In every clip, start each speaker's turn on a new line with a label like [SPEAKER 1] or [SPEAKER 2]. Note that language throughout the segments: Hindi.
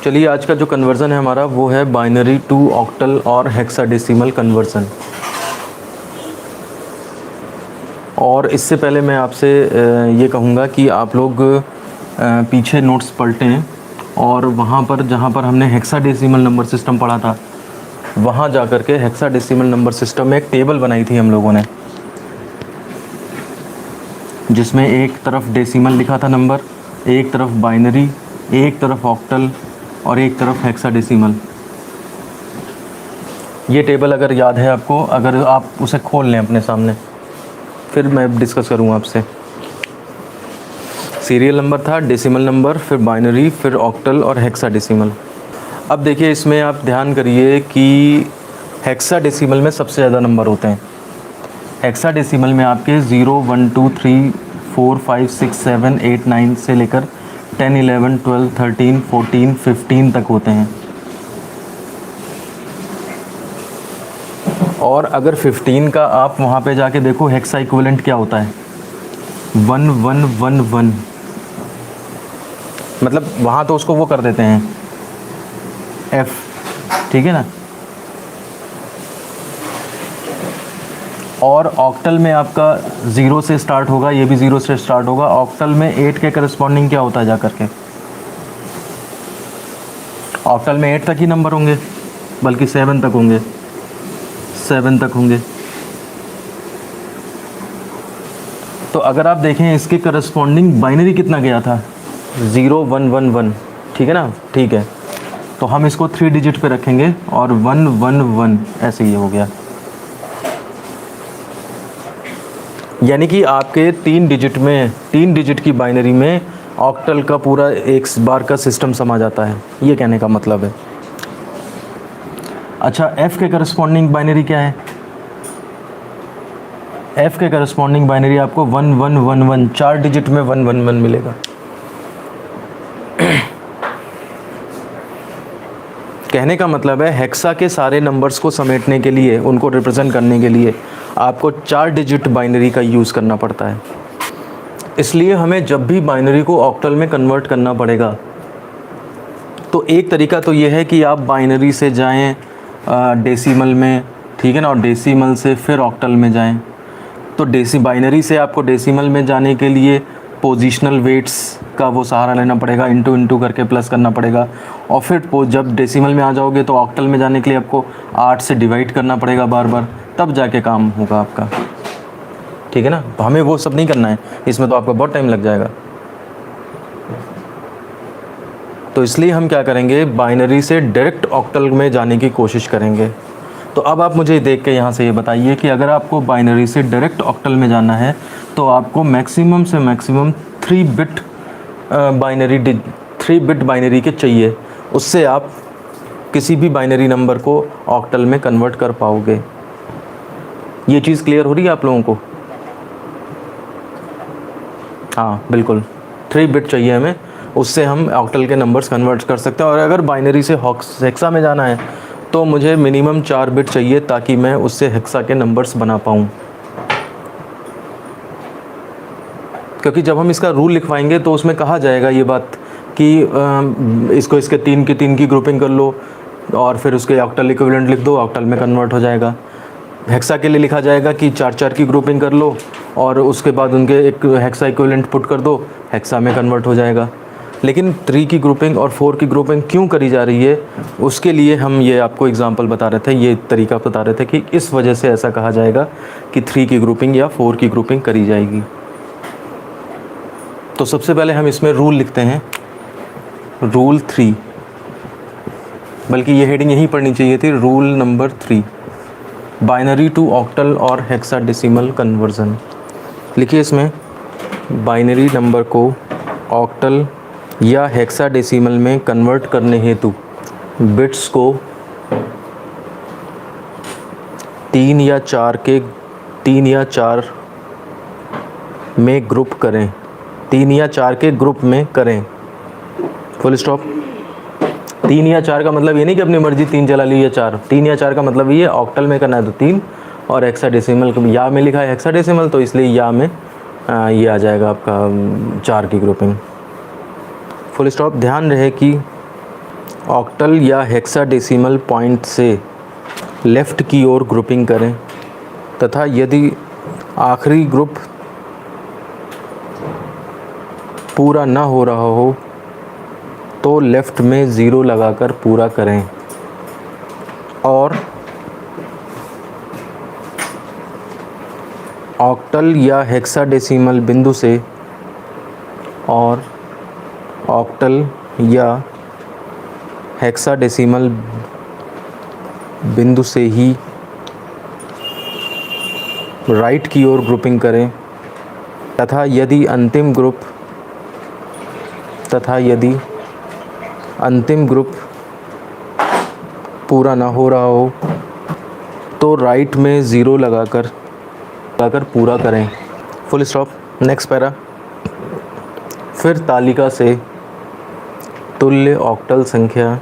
[SPEAKER 1] चलिए आज का जो कन्वर्ज़न है हमारा वो है बाइनरी टू ऑक्टल और हेक्साडेसिमल कन्वर्ज़न। और इससे पहले मैं आपसे ये कहूँगा कि आप लोग पीछे नोट्स पलटें और वहाँ पर जहाँ पर हमने हेक्साडेसिमल नंबर सिस्टम पढ़ा था वहाँ जा कर के हेक्साडेसिमल नंबर सिस्टम में एक टेबल बनाई थी हम लोगों ने, जिसमें एक तरफ डेसिमल लिखा था नंबर, एक तरफ बाइनरी, एक तरफ ऑक्टल और एक तरफ हेक्साडेसिमल। ये टेबल अगर याद है आपको, अगर आप उसे खोल लें अपने सामने, फिर मैं डिस्कस करूँगा आपसे। सीरियल नंबर था, डेसिमल नंबर, फिर बाइनरी, फिर ऑक्टल और हेक्साडेसिमल। अब देखिए इसमें आप ध्यान करिए कि हेक्साडेसिमल में सबसे ज़्यादा नंबर होते हैं। हेक्साडेसिमल में आपके 0 1 2 3 4 5 6 7 8 9 से लेकर 10 11 12 13 14 15 तक होते हैं। और अगर 15 का आप वहाँ पे जाके देखो हेक्सा इक्विवेलेंट क्या होता है, 1 1 1 1, मतलब वहाँ तो उसको वो कर देते हैं F, ठीक है ना। और ऑक्टल में आपका 0 से स्टार्ट होगा, ये भी 0 से स्टार्ट होगा। ऑक्टल में 8 के करस्पॉन्डिंग क्या होता है जा करके, ऑक्टल में 8 तक ही नंबर होंगे, बल्कि 7 तक होंगे, 7 तक होंगे। तो अगर आप देखें इसके करस्पॉन्डिंग बाइनरी कितना गया था, 0 1 1 1, ठीक है ना, ठीक है। तो हम इसको 3 डिजिट पे रखेंगे और 1 1 1 ऐसे ही हो गया। यानी कि आपके 3 डिजिट में, 3 डिजिट की बाइनरी में ऑक्टल का पूरा एक बार का सिस्टम समा जाता है, ये कहने का मतलब है। अच्छा, F के करस्पॉन्डिंग बाइनरी क्या है? F के करस्पॉन्डिंग बाइनरी आपको 1 1 1 1, 4 डिजिट में 1 1 1 मिलेगा। कहने का मतलब है हेक्सा के सारे नंबर्स को समेटने के लिए, उनको रिप्रेजेंट करने के लिए आपको 4 डिजिट बाइनरी का यूज़ करना पड़ता है। इसलिए हमें जब भी बाइनरी को ऑक्टल में कन्वर्ट करना पड़ेगा, तो एक तरीका तो ये है कि आप बाइनरी से जाएं डेसिमल में, ठीक है ना, और डेसिमल से फिर ऑक्टल में जाएं। तो बाइनरी से आपको डेसिमल में जाने के लिए पोजिशनल वेट्स का वो सहारा लेना पड़ेगा, इंटू करके प्लस करना पड़ेगा। और फिर जब डेसिमल में आ जाओगे तो ऑक्टल में जाने के लिए आपको 8 से डिवाइड करना पड़ेगा बार बार, तब जाके काम होगा आपका, ठीक है ना। तो हमें वो सब नहीं करना है, इसमें तो आपका बहुत टाइम लग जाएगा। तो इसलिए हम क्या करेंगे, बाइनरी से डायरेक्ट ऑक्टल में जाने की कोशिश करेंगे। तो अब आप मुझे देख के यहाँ से ये बताइए कि अगर आपको बाइनरी से डायरेक्ट ऑक्टल में जाना है तो आपको मैक्सिमम से मैक्सिमम 3 बिट बाइनरी के चाहिए, उससे आप किसी भी बाइनरी नंबर को ऑक्टल में कन्वर्ट कर पाओगे। ये चीज़ क्लियर हो रही है आप लोगों को? हाँ बिल्कुल, 3 बिट चाहिए हमें, उससे हम ऑक्टल के नंबर्स कन्वर्ट कर सकते हैं। और अगर बाइनरी से हेक्सा में जाना है तो मुझे मिनिमम 4 बिट चाहिए ताकि मैं उससे हेक्सा के नंबर्स बना पाऊँ। क्योंकि जब हम इसका रूल लिखवाएंगे तो उसमें कहा जाएगा ये बात कि इसको इसके 3 की ग्रुपिंग कर लो और फिर उसके ऑक्टल इक्विवेलेंट लिख दो, ऑक्टल में कन्वर्ट हो जाएगा। हेक्सा के लिए लिखा जाएगा कि 4 की ग्रुपिंग कर लो और उसके बाद उनके एक हेक्सा इक्विवेलेंट पुट कर दो, हेक्सा में कन्वर्ट हो जाएगा। लेकिन 3 की ग्रुपिंग और 4 की ग्रुपिंग क्यों करी जा रही है, उसके लिए हम ये आपको एग्जांपल बता रहे थे, ये तरीका बता रहे थे कि इस वजह से ऐसा कहा जाएगा कि 3 की ग्रुपिंग या 4 की ग्रुपिंग करी जाएगी। तो सबसे पहले हम इसमें रूल लिखते हैं, रूल 3, बल्कि ये हेडिंग यहीं पढ़नी चाहिए थी, rule number 3, binary to octal और हेक्साडेसिमल कन्वर्जन। लिखिए इसमें, बाइनरी नंबर को ऑक्टल या हेक्साडेसिमल में कन्वर्ट करने हेतु बिट्स को 3 या 4 में ग्रुप करें, 3 या 4 के ग्रुप में करें, फुल स्टॉप। 3 या 4 का मतलब ये नहीं कि अपनी मर्जी 3 चला ली या 4, 3 या 4 का मतलब ये ऑक्टल में करना है तो 3, और हेक्साडेसिमल या में लिखा है हेक्साडेसिमल तो इसलिए या में ये आ जाएगा आपका 4 की ग्रुपिंग, फुल स्टॉप। ध्यान रहे कि ऑक्टल या हेक्साडेसिमल पॉइंट से लेफ़्ट की ओर ग्रुपिंग करें तथा यदि आखिरी ग्रुप पूरा ना हो रहा हो तो लेफ़्ट में ज़ीरो लगाकर पूरा करें। और ऑक्टल या हेक्साडेसिमल बिंदु से और ऑक्टल या हेक्साडेसिमल बिंदु से ही राइट की ओर ग्रुपिंग करें तथा यदि अंतिम ग्रुप पूरा ना हो रहा हो तो राइट में ज़ीरो लगाकर पूरा करें। Full stop. Next para. फिर तालिका से तुल्य ऑक्टल संख्या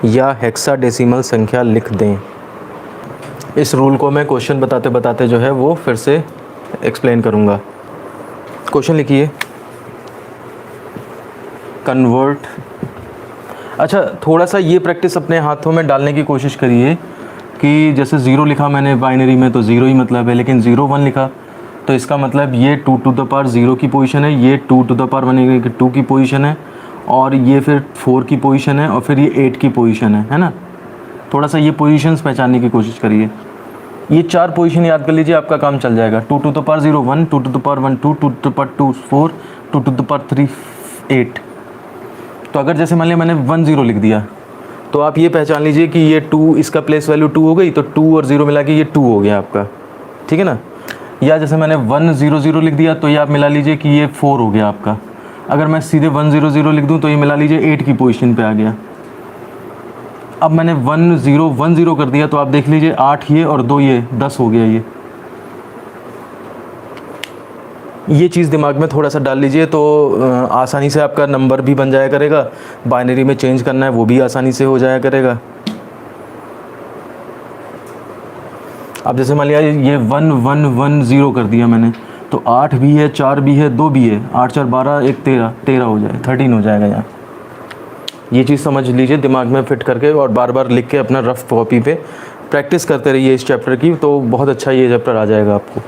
[SPEAKER 1] या हेक्साडेसिमल संख्या लिख दें। इस रूल को मैं क्वेश्चन बताते बताते जो है वो फिर से एक्सप्लेन करूँगा। क्वेश्चन लिखिए, कन्वर्ट। अच्छा, थोड़ा सा ये प्रैक्टिस अपने हाथों में डालने की कोशिश करिए कि जैसे ज़ीरो लिखा मैंने बाइनरी में तो ज़ीरो ही मतलब है, लेकिन 0 1 लिखा तो इसका मतलब ये 2 टू द पावर 0 की पोजीशन है, ये 2 टू द पावर 2 की पोजीशन है, और ये फिर 4 की पोजीशन है, और फिर ये 8 की पोजीशन है ना। थोड़ा सा ये पोजीशंस पहचानने की कोशिश करिए। ये 4 पोजीशन याद कर लीजिए, आपका काम चल जाएगा। 2 to the power 0 1, 2 to the power 1 2, 2 to the power 2 4, 2 to the power 3 8। तो अगर जैसे मान लिया मैंने 1 0 लिख दिया तो आप ये पहचान लीजिए कि ये 2, इसका प्लेस वैल्यू 2 हो गई, तो 2 और 0 मिला के ये 2 हो गया आपका, ठीक है ना। या जैसे मैंने 1 0 0 लिख दिया तो ये आप मिला लीजिए कि ये 4 हो गया आपका। अगर मैं सीधे 1 0 0 लिख दूं तो ये मिला लीजिए 8 की पोजीशन पे आ गया। अब मैंने 1 0 1 0 कर दिया तो आप देख लीजिए 8 ये और 2 ये 10 हो गया। ये चीज़ दिमाग में थोड़ा सा डाल लीजिए तो आसानी से आपका नंबर भी बन जाया करेगा। बाइनरी में चेंज करना है वो भी आसानी से हो जाया करेगा। अब जैसे मान लिया ये 1 1 1 0 कर दिया मैंने, तो 8 भी है, 4 भी है, 2 भी है, 8 4 12 1 13 13 हो जाए, 13 हो जाएगा यहाँ। ये चीज़ समझ लीजिए दिमाग में फिट करके, और बार बार लिख के अपना रफ कॉपी पे प्रैक्टिस करते रहिए इस चैप्टर की, तो बहुत अच्छा ये चैप्टर आ जाएगा आपको।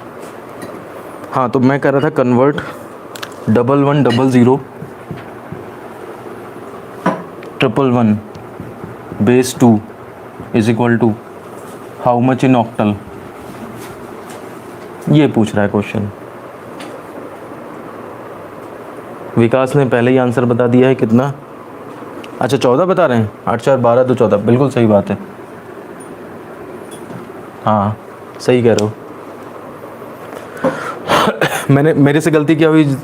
[SPEAKER 1] हाँ, तो मैं कह रहा था convert 1 1 0 0 1 1 base 2 is equal to how much in octal. ये पूछ रहा है क्वेश्चन। विकास ने पहले ही आंसर बता दिया है। कितना? अच्छा 14 बता रहे हैं। 8 4 12 तो 14, बिल्कुल सही बात है। हाँ सही कह रहे हो। मेरे से गलती क्या हुई,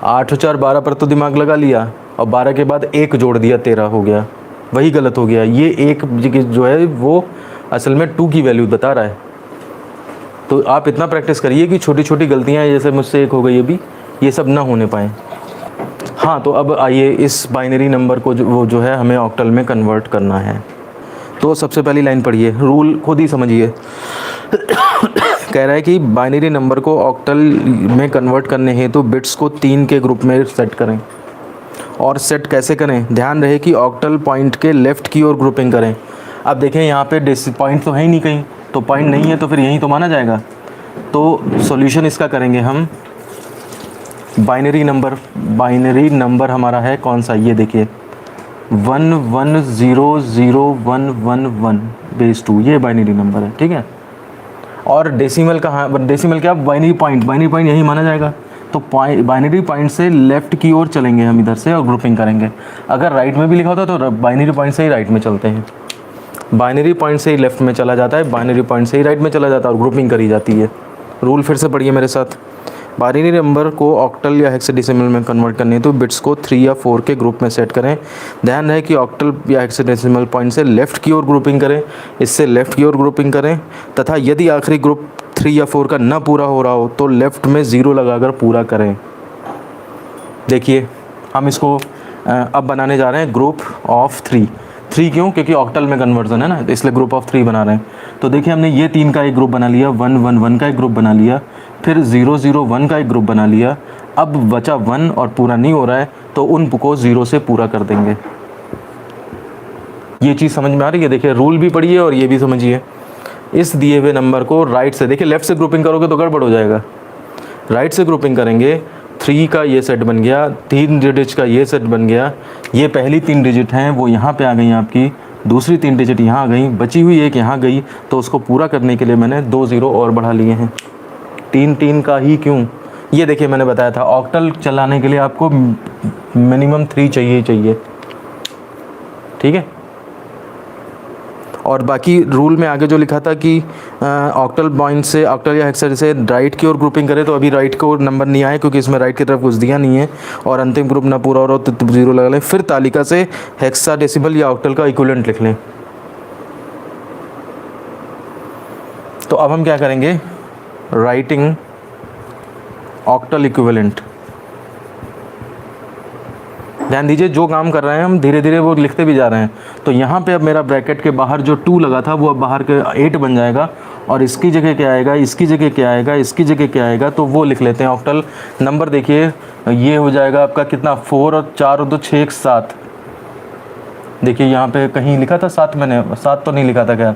[SPEAKER 1] 8 4 12 पर तो दिमाग लगा लिया और 12 के बाद 1 जोड़ दिया, 13 हो गया। वही गलत हो गया। ये 1 जो है वो असल में 2 की वैल्यू बता रहा है। तो आप इतना प्रैक्टिस करिए कि छोटी छोटी गलतियाँ जैसे मुझसे 1 हो गई अभी, ये सब ना होने पाएँ। हाँ, तो अब आइए इस बाइनरी नंबर को वो जो है हमें ऑक्टल में कन्वर्ट करना है। तो सबसे पहली लाइन पढ़िए, रूल खुद ही समझिए। कह रहा है कि बाइनरी नंबर को ऑक्टल में कन्वर्ट करने हेतु बिट्स को 3 के ग्रुप में सेट करें। और सेट कैसे करें? ध्यान रहे कि ऑक्टल पॉइंट के लेफ़्ट की ओर ग्रुपिंग करें। अब देखें यहाँ पे पॉइंट तो है ही नहीं कहीं, तो पॉइंट नहीं है तो फिर यहीं तो माना जाएगा। तो सॉल्यूशन इसका करेंगे हम। बाइनरी नंबर हमारा है कौन सा, ये देखिए 1 1 0 0 1 1 1 बेस 2, ये बाइनरी नंबर है, ठीक है। और डेसिमल कहाँ, डेसिमल क्या, बाइनरी पॉइंट यही माना जाएगा। तो बाइनरी पॉइंट से लेफ़्ट की ओर चलेंगे हम इधर से और ग्रुपिंग करेंगे। अगर राइट में भी लिखा होता तो बाइनरी पॉइंट से ही राइट में चलते हैं, बाइनरी पॉइंट से ही लेफ़्ट में चला जाता है, बाइनरी पॉइंट से ही राइट में चला जाता है और ग्रुपिंग करी जाती है। रूल फिर से पढ़िए मेरे साथ। बाइनरी नंबर को ऑक्टल या हेक्साडेसिमल में कन्वर्ट करने है तो बिट्स को 3 या 4 के ग्रुप में सेट करें। ध्यान रहे कि ऑक्टल या हेक्साडेसिमल पॉइंट से लेफ़्ट की ओर ग्रुपिंग करें, इससे लेफ़्ट की ओर ग्रुपिंग करें तथा यदि आखिरी ग्रुप 3 या 4 का ना पूरा हो रहा हो तो लेफ़्ट में 0 लगाकर पूरा करें। देखिए हम इसको अब बनाने जा रहे हैं ग्रुप ऑफ 3। क्यों? क्योंकि ऑक्टल में कन्वर्जन है ना, तो इसलिए ग्रुप ऑफ 3 बना रहे हैं। तो देखिए हमने ये 3 का एक ग्रुप बना लिया, 1 1 1 का एक ग्रुप बना लिया, फिर 0 0 1 का एक ग्रुप बना लिया। अब बचा 1 और पूरा नहीं हो रहा है तो उन को 0 से पूरा कर देंगे। ये चीज़ समझ में आ रही है? देखिए रूल भी पढ़िए और ये भी समझिए। इस दिए हुए नंबर को राइट से, देखिए लेफ़्ट से ग्रुपिंग करोगे तो गड़बड़ हो जाएगा, राइट से ग्रुपिंग करेंगे। 3 का ये सेट बन गया, 3 डिजिट का ये सेट बन गया, ये पहली 3 डिजिट हैं वो यहाँ पे आ गई आपकी, दूसरी 3 डिजिट यहाँ आ गई, बची हुई एक यहाँ गई, तो उसको पूरा करने के लिए मैंने 2 0 और बढ़ा लिए हैं। 3 का ही क्यों? ये देखिए मैंने बताया था ऑक्टल चलाने के लिए आपको मिनिमम 3 चाहिए ही चाहिए, ठीक है। और बाकी रूल में आगे जो लिखा था कि ऑक्टल पॉइंट से, ऑक्टल या हेक्सा से राइट की ओर ग्रुपिंग करें, तो अभी राइट को नंबर नहीं आए क्योंकि इसमें राइट की तरफ कुछ दिया नहीं है, और अंतिम ग्रुप ना पूरा हो रहा तो 0 लगा लें। फिर तालिका से हेक्साडेसिमल या ऑक्टल का इक्विवेलेंट लिख लें। तो अब हम क्या करेंगे, राइटिंग ऑक्टल इक्विवेलेंट। ध्यान दीजिए जो काम कर रहे हैं हम धीरे धीरे वो लिखते भी जा रहे हैं। तो यहाँ पे अब मेरा ब्रैकेट के बाहर जो 2 लगा था वो अब बाहर के 8 बन जाएगा, और इसकी जगह क्या आएगा, इसकी जगह क्या आएगा, इसकी जगह क्या आएगा, तो वो लिख लेते हैं ऑक्टल नंबर। देखिए ये हो जाएगा आपका कितना, 4 और 4 और 2 6 7। देखिए यहाँ पे कहीं लिखा था 7, मैंने 7 तो नहीं लिखा था, क्या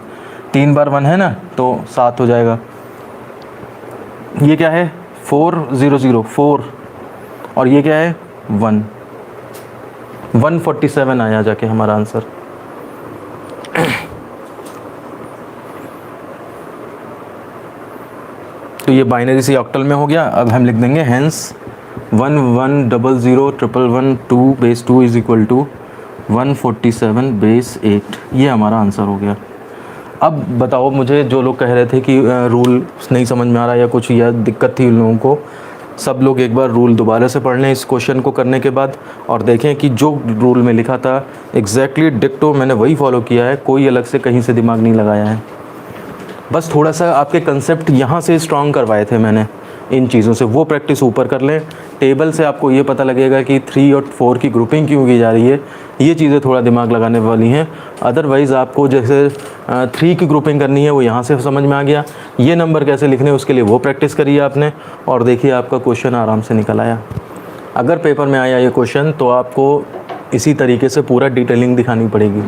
[SPEAKER 1] 3 बार 1 है ना, तो 7 हो जाएगा। ये क्या है 4 0 0 4, और ये क्या है 1, 147 आया जाके हमारा आंसर। तो ये बाइनरी से ऑक्टल में हो गया। अब हम लिख देंगे hence 1 1 0 0 1 1 2 base 2 is equal to 147 base 8। ये हमारा आंसर हो गया। अब बताओ मुझे, जो लोग कह रहे थे कि रूल नहीं समझ में आ रहा या कुछ या दिक्कत थी उन लोगों को, सब लोग एक बार रूल दोबारा से पढ़ लें इस क्वेश्चन को करने के बाद, और देखें कि जो रूल में लिखा था एग्जैक्टली डिक्टो मैंने वही फॉलो किया है, कोई अलग से कहीं से दिमाग नहीं लगाया है। बस थोड़ा सा आपके कंसेप्ट यहाँ से स्ट्रॉन्ग करवाए थे मैंने इन चीज़ों से, वो प्रैक्टिस ऊपर कर लें। टेबल से आपको ये पता लगेगा कि 3 और 4 की ग्रुपिंग क्यों की जा रही है, ये चीज़ें थोड़ा दिमाग लगाने वाली हैं। अदरवाइज़ आपको जैसे 3 की ग्रुपिंग करनी है वो यहाँ से समझ में आ गया, ये नंबर कैसे लिखने हैं उसके लिए वो प्रैक्टिस करिए आपने, और देखिए आपका क्वेश्चन आराम से निकल आया। अगर पेपर में आया ये क्वेश्चन तो आपको इसी तरीके से पूरा डिटेलिंग दिखानी पड़ेगी,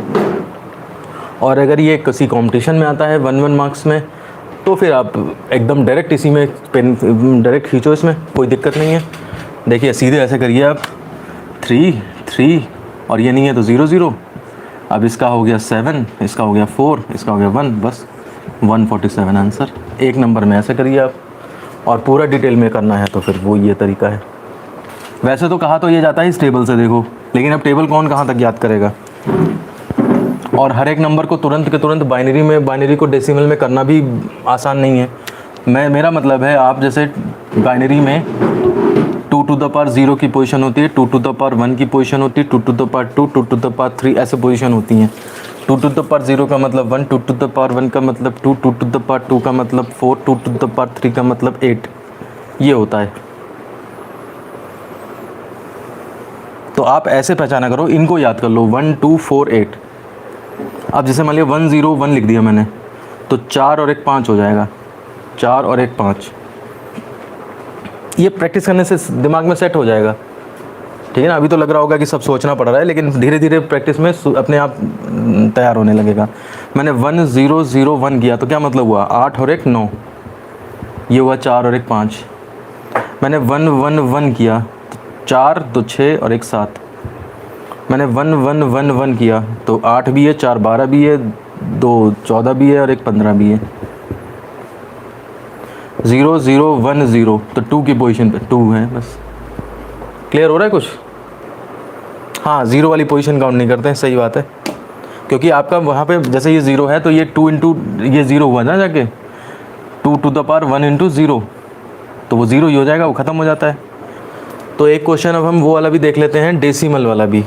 [SPEAKER 1] और अगर ये किसी कंपटीशन में आता है 1 मार्क्स में, तो फिर आप एकदम डायरेक्ट इसी में पेन डायरेक्ट खींचो, इसमें कोई दिक्कत नहीं है। देखिए सीधे ऐसे करिए आप 3 3, और ये नहीं है तो 0 0। अब इसका हो गया 7, इसका हो गया 4, इसका हो गया 1, बस 147 आंसर। एक नंबर में ऐसे करिए आप, और पूरा डिटेल में करना है तो फिर वो ये तरीका है। वैसे तो कहा तो ये जाता है इस टेबल से देखो, लेकिन अब टेबल कौन कहाँ तक याद करेगा, और हर एक नंबर को तुरंत के तुरंत बाइनरी को डेसिमल में करना भी आसान नहीं है। मेरा मतलब है आप जैसे बाइनरी में 2 to the power 0 की पोजीशन होती है, 2 to the power 1 की पोजीशन होती है, 2 to the power 2, 2 to the power 3 ऐसे पोजीशन होती हैं। 2 to the power 0 का मतलब 1, 2 to the power 1 का मतलब 2, 2 to the power 2 का मतलब 4, 2 to the power 3 का मतलब 8, ये होता है। तो आप ऐसे पहचाना करो, इनको याद कर लो 1 2 4 8। अब जैसे मान लिया 1 0 1 लिख दिया मैंने, तो 4 और 1 5 हो जाएगा, 4 और 1 5। ये प्रैक्टिस करने से दिमाग में सेट हो जाएगा, ठीक है ना। अभी तो लग रहा होगा कि सब सोचना पड़ रहा है, लेकिन धीरे धीरे प्रैक्टिस में अपने आप तैयार होने लगेगा। मैंने 1 0 0 1 किया तो क्या मतलब हुआ, 8 और 1 9, ये हुआ 4 और 1 5। मैंने 1 1 1 किया तो 4 2 6 और 1 7। मैंने 1 1 1 1 किया तो 8 भी है, 4 12 भी है, 2 14 भी है और 1 15 भी है। 0 0 1 0 तो 2 की पोजीशन पे 2 है, बस। क्लियर हो रहा है कुछ? हाँ, 0 वाली पोजीशन काउंट नहीं करते हैं, सही बात है, क्योंकि आपका वहाँ पे जैसे ये 0 है तो ये 2 इंटू ये 0 हुआ ना जाके, 2 to the power 1 इंटू 0, तो वो 0 ही हो जाएगा, वो ख़त्म हो जाता है। तो एक क्वेश्चन अब हम वो वाला भी देख लेते हैं, डेसिमल वाला भी।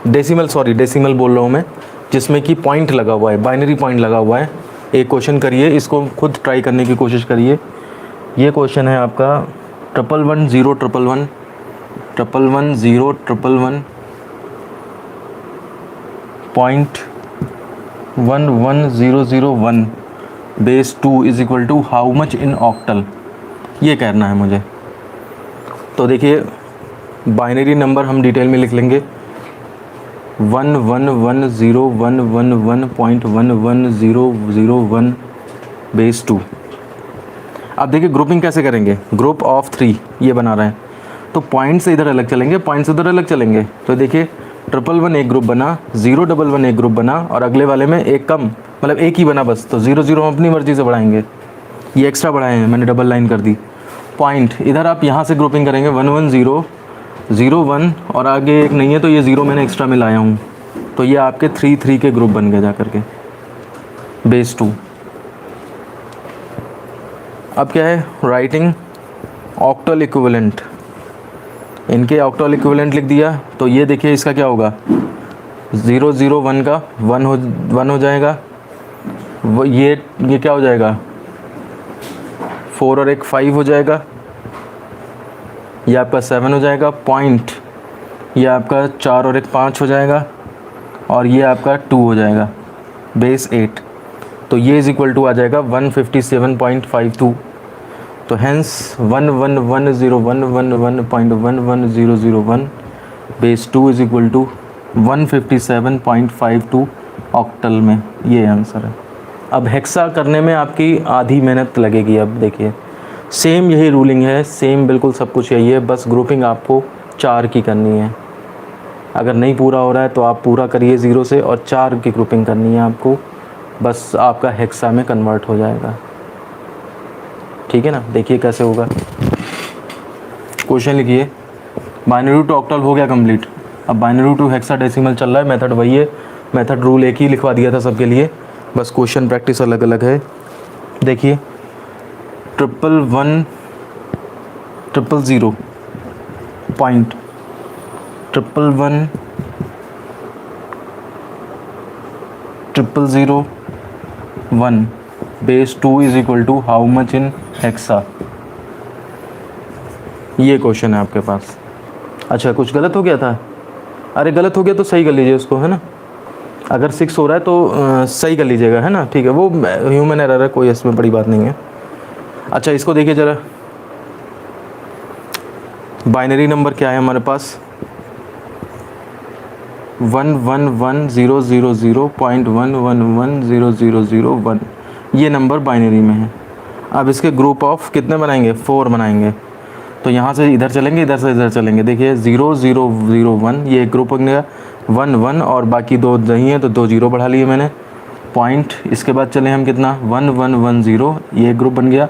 [SPEAKER 1] डेसिमल बोल रहा हूँ मैं, जिसमें कि पॉइंट लगा हुआ है, बाइनरी पॉइंट लगा हुआ है। एक क्वेश्चन करिए, इसको खुद ट्राई करने की कोशिश करिए। ये क्वेश्चन है आपका 1 1 0 1 1 1 1 0 1 1 point 1 1 0 0 1 base 2 is equal to how much in octal, ये कहना है मुझे। तो देखिए बाइनरी नंबर हम डिटेल में लिख लेंगे 1110111.11001 बेस 2। अब देखिए ग्रुपिंग कैसे करेंगे, ग्रुप ऑफ 3 ये बना रहे हैं, तो पॉइंट से इधर अलग चलेंगे, पॉइंट से उधर अलग चलेंगे। तो देखिए 111 एक ग्रुप बना, 011 एक ग्रुप बना, और अगले वाले में एक कम, मतलब एक ही बना बस। तो 00 हम अपनी मर्जी से बढ़ाएंगे, ये एक्स्ट्रा बढ़ाए हैं, मैंने डबल लाइन कर दी। पॉइंट इधर आप यहाँ से ग्रुपिंग करेंगे 11001 और आगे एक नहीं है तो ये 0 मैंने एक्स्ट्रा मिलाया हूँ, तो ये आपके 3 के ग्रुप बन गए जा करके बेस 2। अब क्या है, राइटिंग ऑक्टल इक्विवेलेंट, इनके ऑक्टल इक्विवेलेंट लिख दिया। तो ये देखिए इसका क्या होगा, 001 का 1 हो जाएगा, वो ये क्या हो जाएगा, 4 और एक 5 हो जाएगा, ये आपका 7 हो जाएगा। पॉइंट ये आपका 4 और एक 5 हो जाएगा, और ये आपका 2 हो जाएगा बेस 8। तो ये इज इक्वल टू आ जाएगा 157.52। तो hence 1110111.11001 base 2 is equal to 157.52 octal में, ये आंसर है। अब हेक्सा करने में आपकी आधी मेहनत लगेगी। अब देखिए सेम यही रूलिंग है, सेम बिल्कुल सब कुछ यही है, बस ग्रुपिंग आपको 4 की करनी है। अगर नहीं पूरा हो रहा है तो आप पूरा करिए 0 से, और 4 की ग्रुपिंग करनी है आपको, बस आपका हेक्सा में कन्वर्ट हो जाएगा। ठीक है ना, देखिए कैसे होगा। क्वेश्चन लिखिए, बाइनरी टू ऑक्टल हो गया कंप्लीट। अब बाइनरी टू हेक्साडेसिमल चल रहा है, मेथड वही है, मेथड रूल एक ही लिखवा दिया था सबके लिए, बस क्वेश्चन प्रैक्टिस अलग अलग है। देखिए 11100 point 1110001 base 2 is equal to how much in hexa. ये क्वेश्चन है आपके पास। अच्छा कुछ गलत हो गया था, अरे गलत हो गया तो सही कर लीजिए उसको, है ना। अगर 6 हो रहा है तो सही कर लीजिएगा, है ना, ठीक है, वो ह्यूमन एरर है, कोई इसमें बड़ी बात नहीं है। अच्छा इसको देखिए ज़रा, बाइनरी नंबर क्या है हमारे पास, 11100.1110001, ये नंबर बाइनरी में है। अब इसके ग्रुप ऑफ कितने बनाएंगे, 4 बनाएंगे। तो यहाँ से इधर चलेंगे, इधर से इधर चलेंगे। देखिए 0001 ये एक ग्रुप बन गया, 1 और बाकी 2 नहीं है तो 2 0 बढ़ा लिए मैंने। पॉइंट इसके बाद चले हम कितना, 1110 ये एक ग्रुप बन गया।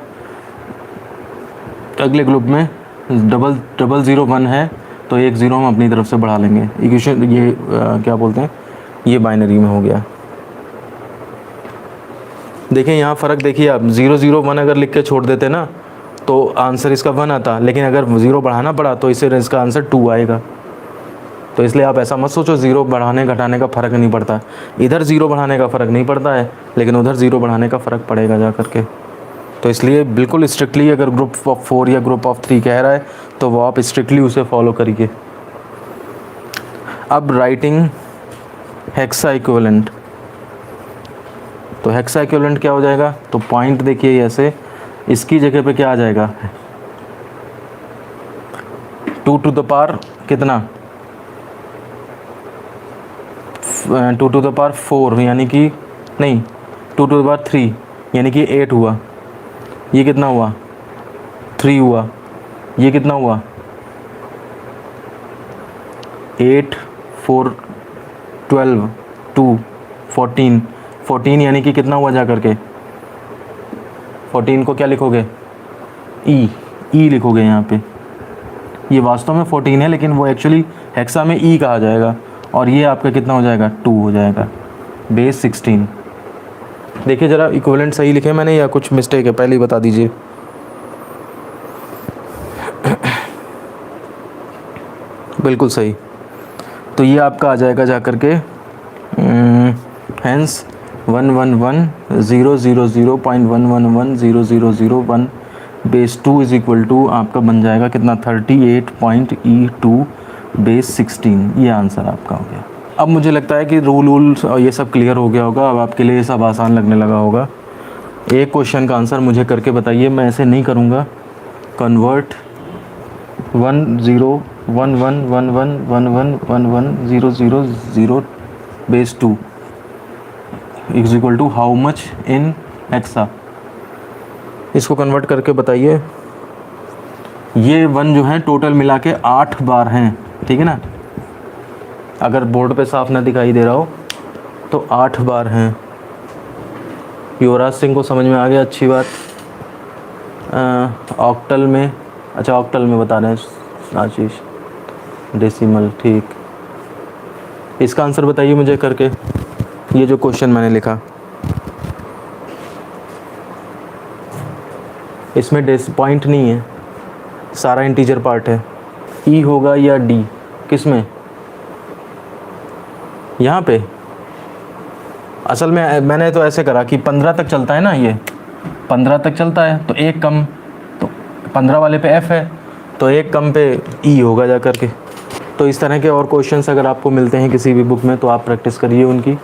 [SPEAKER 1] अगले ग्रुप में 0001 है तो एक 0 हम अपनी तरफ से बढ़ा लेंगे। इक्वेशन ये क्या बोलते हैं, ये बाइनरी में हो गया। देखिए यहाँ फ़र्क देखिए आप, 001 अगर लिख के छोड़ देते ना तो आंसर इसका 1 आता, लेकिन अगर 0 बढ़ाना पड़ा तो इससे इसका आंसर 2 आएगा। तो इसलिए आप ऐसा मत सोचो 0 बढ़ाने घटाने का फ़र्क नहीं पड़ता, इधर 0 बढ़ाने का फ़र्क नहीं पड़ता है, लेकिन उधर 0 बढ़ाने का फ़र्क पड़ेगा जा करके। तो इसलिए बिल्कुल स्ट्रिक्टली अगर ग्रुप ऑफ 4 या ग्रुप ऑफ 3 कह रहा है तो वो आप स्ट्रिक्टली उसे फॉलो करिए। अब राइटिंग हेक्सा इक्विवेलेंट, तो हेक्सा इक्विवेलेंट क्या हो जाएगा, तो पॉइंट देखिए ऐसे, इसकी जगह पे क्या आ जाएगा, 2 टू द पावर कितना, 2 टू द पावर 4 यानी कि नहीं 2 टू द पावर 3 यानी कि 8 हुआ। ये कितना हुआ, 3 हुआ। ये कितना हुआ, 8 4 12 2 14 यानी कि कितना हुआ जा करके, 14 को क्या लिखोगे, ई लिखोगे यहाँ पे। ये वास्तव में 14 है लेकिन वो एक्चुअली हेक्सा में ई कहा जाएगा, और ये आपका कितना हो जाएगा, 2 हो जाएगा बेस 16। देखिए ज़रा इक्विवेलेंट सही लिखे मैंने या कुछ मिस्टेक है, पहले ही बता दीजिए। बिल्कुल सही। तो ये आपका आ जाएगा जा करके hence 11100.1110001 base 2 is equal to आपका बन जाएगा कितना, 38.E2 बेस 16। ये आंसर आपका हो गया। अब मुझे लगता है कि रूल ये सब क्लियर हो गया होगा, अब आपके लिए ये सब आसान लगने लगा होगा। एक क्वेश्चन का आंसर मुझे करके बताइए, मैं ऐसे नहीं करूँगा। Convert 101111111100 base 2 is equal to how much in hexa. इसको कन्वर्ट करके बताइए। ये 1 जो है टोटल मिला के 8 बार हैं, ठीक है ना। अगर बोर्ड पे साफ ना दिखाई दे रहा हो तो 8 बार हैं। युवराज सिंह को समझ में आ गया, अच्छी बात। ऑक्टल में, अच्छा ऑक्टल में बता रहे हैं आशीष, डेसिमल, ठीक। इसका आंसर बताइए मुझे करके, ये जो क्वेश्चन मैंने लिखा इसमें पॉइंट नहीं है, सारा इंटीजर पार्ट है। ई होगा या डी, किस में? यहाँ पे असल में मैंने तो ऐसे करा कि 15 तक चलता है ना, ये 15 तक चलता है तो एक कम, तो 15 वाले पे एफ़ है तो एक कम पे ई होगा जा करके। तो इस तरह के और क्वेश्चंस अगर आपको मिलते हैं किसी भी बुक में तो आप प्रैक्टिस करिए उनकी,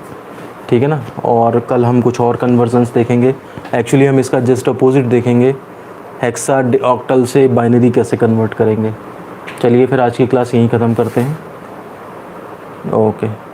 [SPEAKER 1] ठीक है ना। और कल हम कुछ और कन्वर्जन्स देखेंगे। एक्चुअली हम इसका जस्ट अपोजिट देखेंगे, हेक्सा ऑक्टल से बाइनरी कैसे कन्वर्ट करेंगे। चलिए फिर आज की क्लास यहीं ख़त्म करते हैं। ओके।